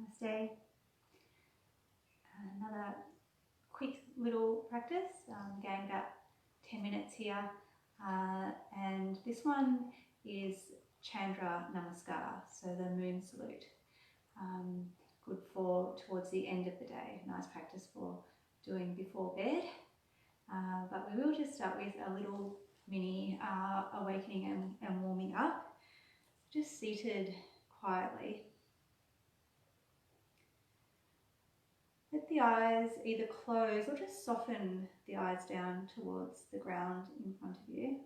Namaste. Another quick little practice, going about 10 minutes here, and this one is Chandra Namaskar, so the moon salute. Good for towards the end of the day, nice practice for doing before bed, but we will just start with a little mini awakening and warming up, just seated quietly. Let the eyes either close or just soften the eyes down towards the ground in front of you.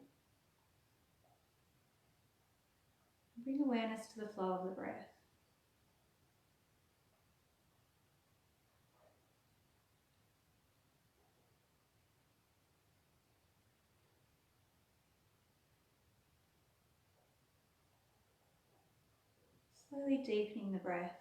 Bring awareness to the flow of the breath. Slowly deepening the breath.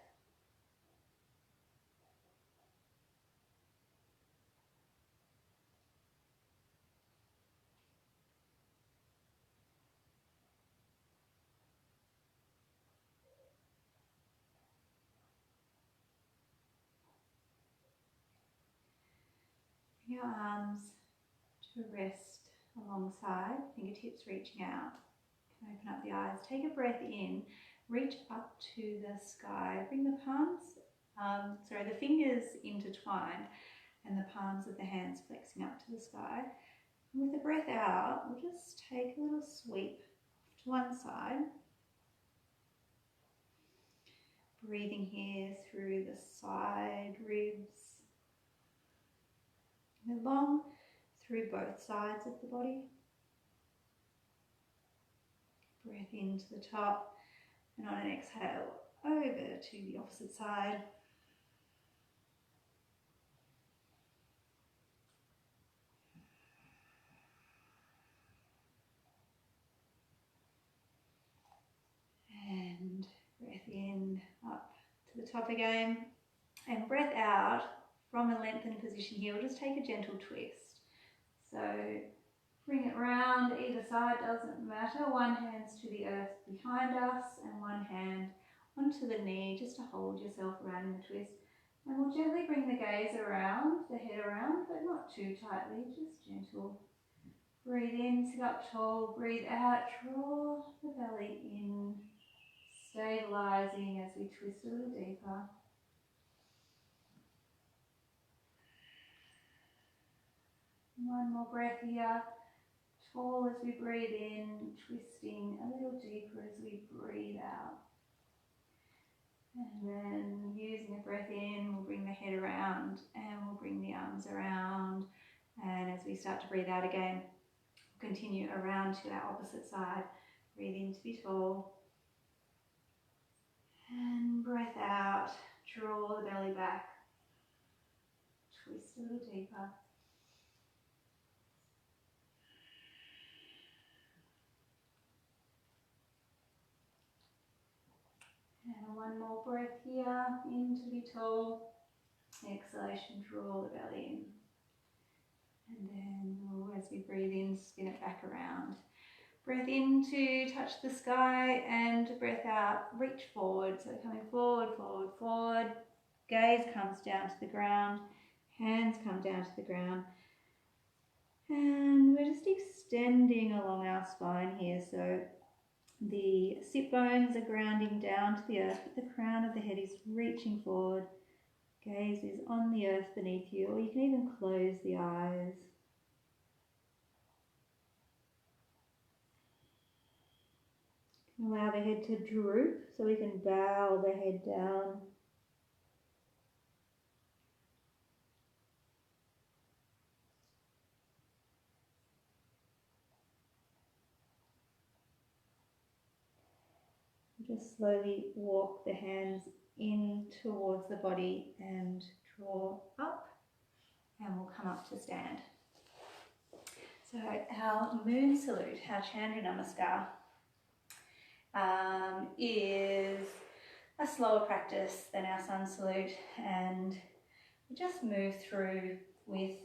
Bring your arms to rest alongside, fingertips reaching out. You can open up the eyes, take a breath in, reach up to the sky. Bring the the fingers intertwined and the palms of the hands flexing up to the sky. And with the breath out, we'll just take a little sweep to one side. Breathing here through the side ribs, and along through both sides of the body. Breath into the top, and on an exhale, over to the opposite side. And breath in, up to the top again. And breath out from a lengthened position here. We'll just take a gentle twist. So bring it round either side, doesn't matter. One hand's to the earth behind us and one hand onto the knee just to hold yourself around in the twist. And we'll gently bring the gaze around, the head around, but not too tightly, just gentle. Breathe in, sit up tall. Breathe out, draw the belly in, stabilizing as we twist a little deeper. One more breath here. Tall as we breathe in, twisting a little deeper as we breathe out. And then using a breath in, we'll bring the head around and we'll bring the arms around. And as we start to breathe out again, we'll continue around to our opposite side. Breathe in to be tall. And breath out, draw the belly back. Twist a little deeper. And one more breath here, in to be tall. Exhalation, draw the belly in. And then as we breathe in, spin it back around. Breath in to touch the sky and breath out, reach forward. So coming forward, forward, forward. Gaze comes down to the ground. Hands come down to the ground. And we're just extending along our spine here. So the sit bones are grounding down to the earth, but the crown of the head is reaching forward. Gaze is on the earth beneath you, or you can even close the eyes. Allow the head to droop, so we can bow the head down. Just slowly walk the hands in towards the body and draw up, and we'll come up to stand. So our moon salute, our Chandra Namaskar, is a slower practice than our sun salute, and we just move through with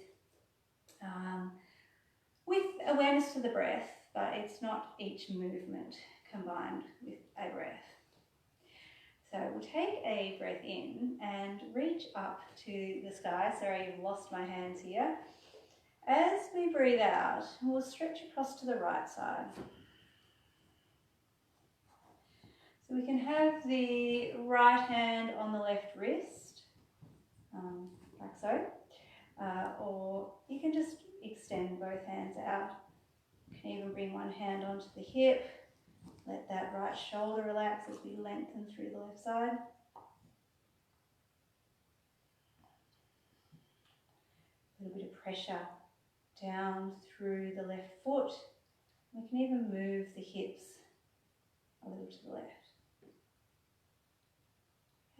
awareness to the breath, but it's not each movement combined with a breath. So we'll take a breath in and reach up to the sky. Sorry, you've lost my hands here. As we breathe out, we'll stretch across to the right side. So we can have the right hand on the left wrist, like so, or you can just extend both hands out. You can even bring one hand onto the hip. Let that right shoulder relax as we lengthen through the left side. A little bit of pressure down through the left foot. We can even move the hips a little to the left.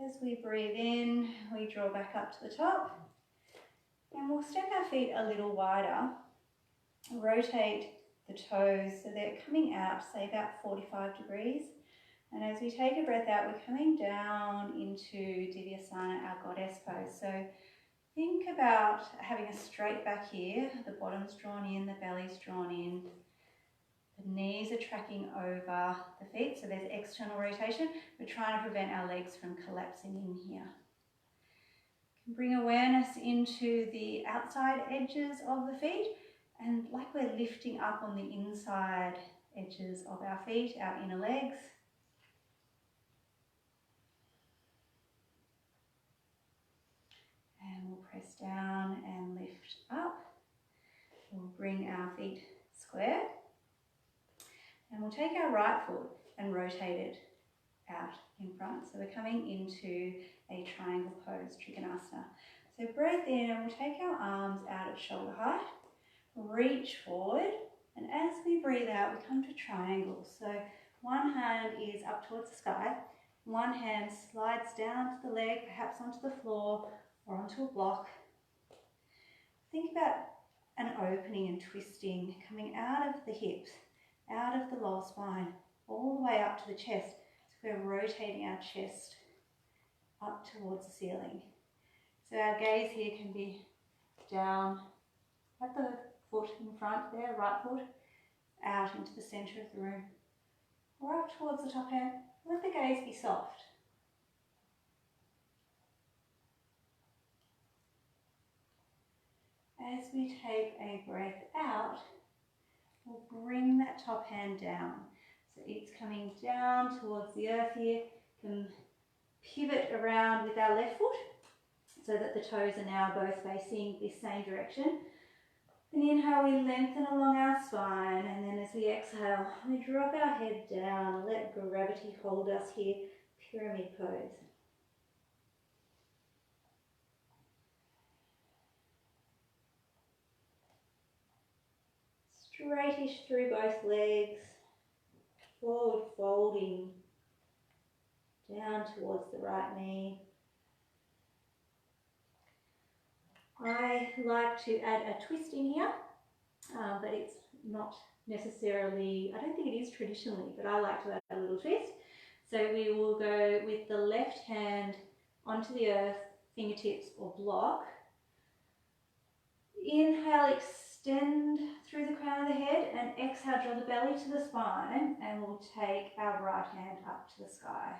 As we breathe in, we draw back up to the top and we'll step our feet a little wider. Rotate the toes so they're coming out, say about 45 degrees. And as we take a breath out, we're coming down into Divyasana, our goddess pose. So think about having a straight back here, the bottom's drawn in, the belly's drawn in, the knees are tracking over the feet, so there's external rotation. We're trying to prevent our legs from collapsing in here. Bring awareness into the outside edges of the feet, and like we're lifting up on the inside edges of our feet, our inner legs. And we'll press down and lift up. We'll bring our feet square. And we'll take our right foot and rotate it out in front. So we're coming into a triangle pose, Trikonasana. So breath in and we'll take our arms out at shoulder height. Reach forward, and as we breathe out, we come to triangle. So one hand is up towards the sky, one hand slides down to the leg, perhaps onto the floor or onto a block. Think about an opening and twisting coming out of the hips, out of the lower spine, all the way up to the chest. So we're rotating our chest up towards the ceiling. So our gaze here can be down at the foot in front there, right foot, out into the centre of the room, or up towards the top hand. Let the gaze be soft. As we take a breath out, we'll bring that top hand down. So it's coming down towards the earth here. Can pivot around with our left foot so that the toes are now both facing the same direction. And inhale, we lengthen along our spine, and then as we exhale, we drop our head down, let gravity hold us here, pyramid pose. Straightish through both legs, forward folding, down towards the right knee. I like to add a twist in here, but it's not necessarily, I don't think it is traditionally, but I like to add a little twist. So we will go with the left hand onto the earth, fingertips or block. Inhale, extend through the crown of the head, and exhale, draw the belly to the spine, and we'll take our right hand up to the sky.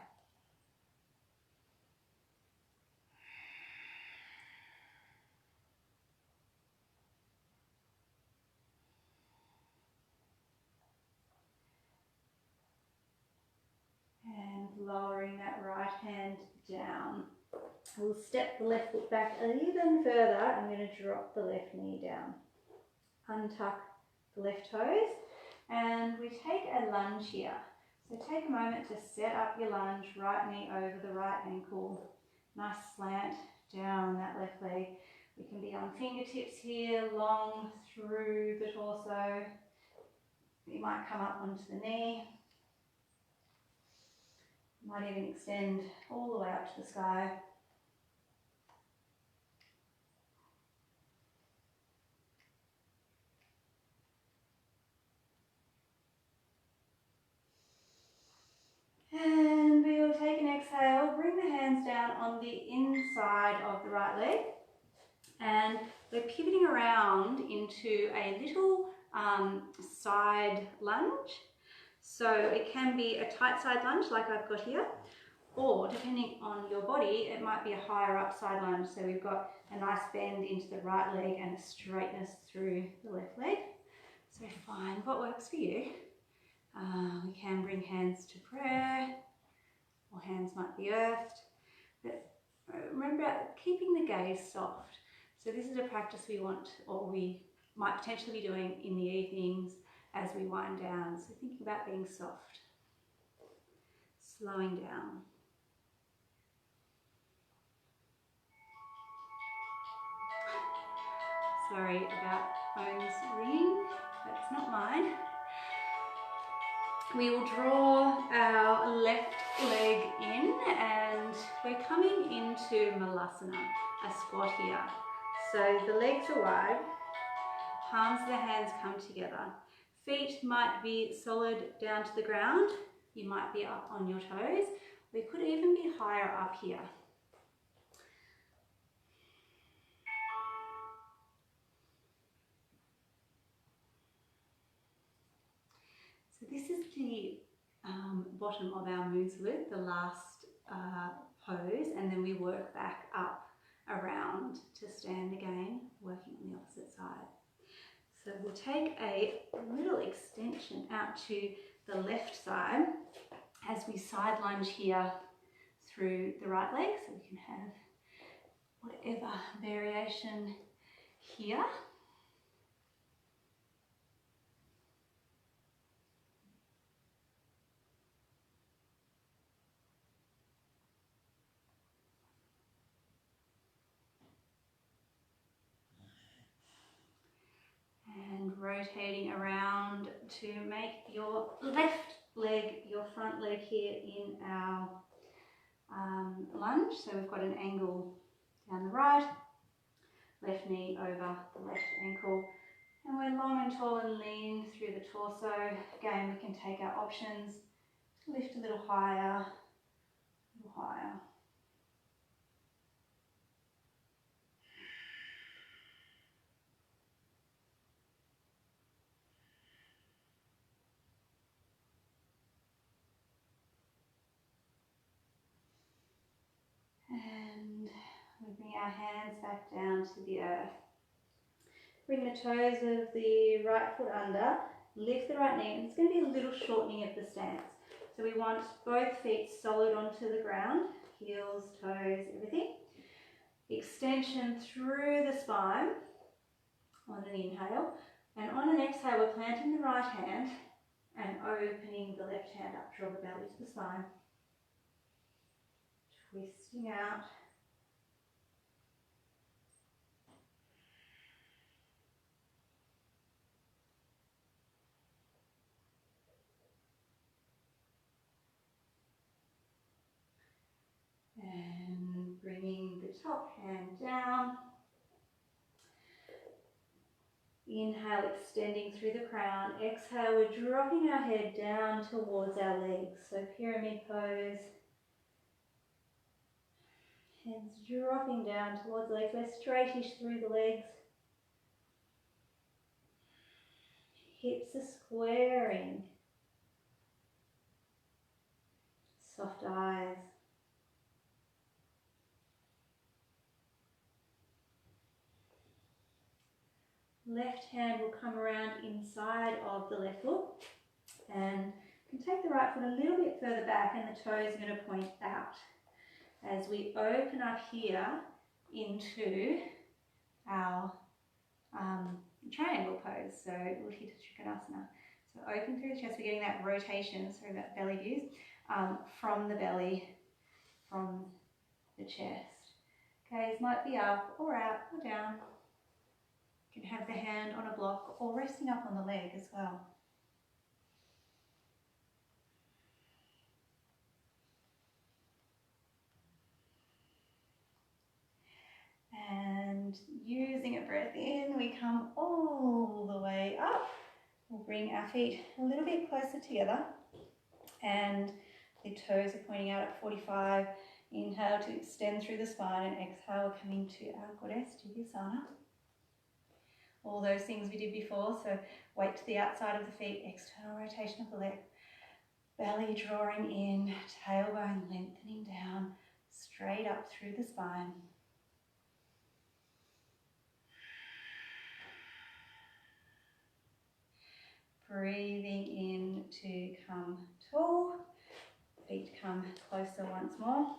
And lowering that right hand down. We'll step the left foot back even further. I'm going to drop the left knee down. Untuck the left toes, and we take a lunge here. So take a moment to set up your lunge, right knee over the right ankle. Nice slant down that left leg. We can be on fingertips here, long through the torso. You might come up onto the knee. Might even extend all the way up to the sky. And we will take an exhale, bring the hands down on the inside of the right leg. And we're pivoting around into a little side lunge. So it can be a tight side lunge like I've got here, or depending on your body, it might be a higher up side lunge. So we've got a nice bend into the right leg and a straightness through the left leg. So find what works for you. We can bring hands to prayer, or hands might be earthed. But remember, keeping the gaze soft. So this is a practice we want, or we might potentially be doing in the evenings as we wind down. So thinking about being soft, slowing down. Sorry about phones ringing, that's not mine. We will draw our left leg in and we're coming into Malasana, a squat here. So the legs are wide, palms of the hands come together. Feet might be solid down to the ground, you might be up on your toes. We could even be higher up here. So this is the bottom of our moon salute, the last pose, and then we work back up around to stand again, working on the opposite side. So we'll take a little extension out to the left side as we side lunge here through the right leg, so we can have whatever variation here. And rotating around to make your left leg, your front leg here in our lunge. So we've got an angle down the right, left knee over the left ankle, and we're long and tall and lean through the torso. Again, we can take our options, lift a little higher, a little higher. And we bring our hands back down to the earth. Bring the toes of the right foot under, lift the right knee, and it's going to be a little shortening of the stance. So we want both feet solid onto the ground, heels, toes, everything. Extension through the spine on an inhale, and on an exhale we're planting the right hand and opening the left hand up, draw the belly to the spine. Twisting out. And bringing the top hand down. Inhale, extending through the crown. Exhale, we're dropping our head down towards our legs. So pyramid pose. Hands dropping down towards the legs. We're straightish through the legs. Hips are squaring. Soft eyes. Left hand will come around inside of the left foot and you can take the right foot a little bit further back and the toes are going to point out as we open up here into our triangle pose, so Uttita Trikonasana. So open through the chest, we're getting that rotation, sorry about belly views, from the belly, from the chest. Gaze might be up or out or down. You can have the hand on a block or resting up on the leg as well. And using a breath in, we come all the way up. We'll bring our feet a little bit closer together and the toes are pointing out at 45. Inhale to extend through the spine and exhale coming to our Goddess Divasana. All those things we did before, so weight to the outside of the feet, external rotation of the leg. Belly drawing in, tailbone lengthening down, straight up through the spine. Breathing in to come tall, feet come closer once more.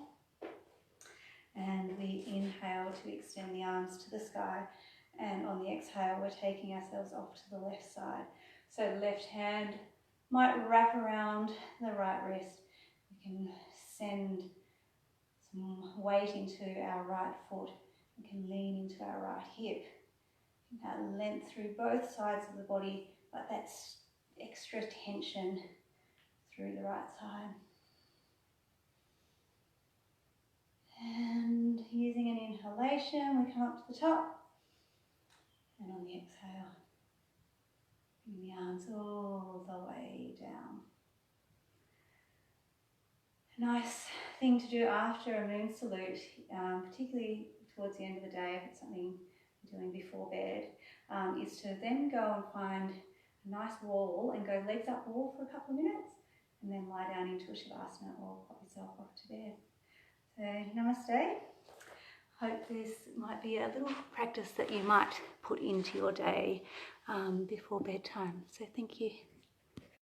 And we inhale to extend the arms to the sky. And on the exhale, we're taking ourselves off to the left side. So left hand might wrap around the right wrist. We can send some weight into our right foot. We can lean into our right hip. That length through both sides of the body, but that's extra tension through the right side. And using an inhalation, we come up to the top. And on the exhale, bring the arms all the way down. A nice thing to do after a moon salute, particularly towards the end of the day, if it's something you're doing before bed, is to then go and find a nice wall and go legs up wall for a couple of minutes, and then lie down into a shavasana or pop yourself off to bed. So, namaste. Hope this might be a little practice that you might put into your day before bedtime. So thank you.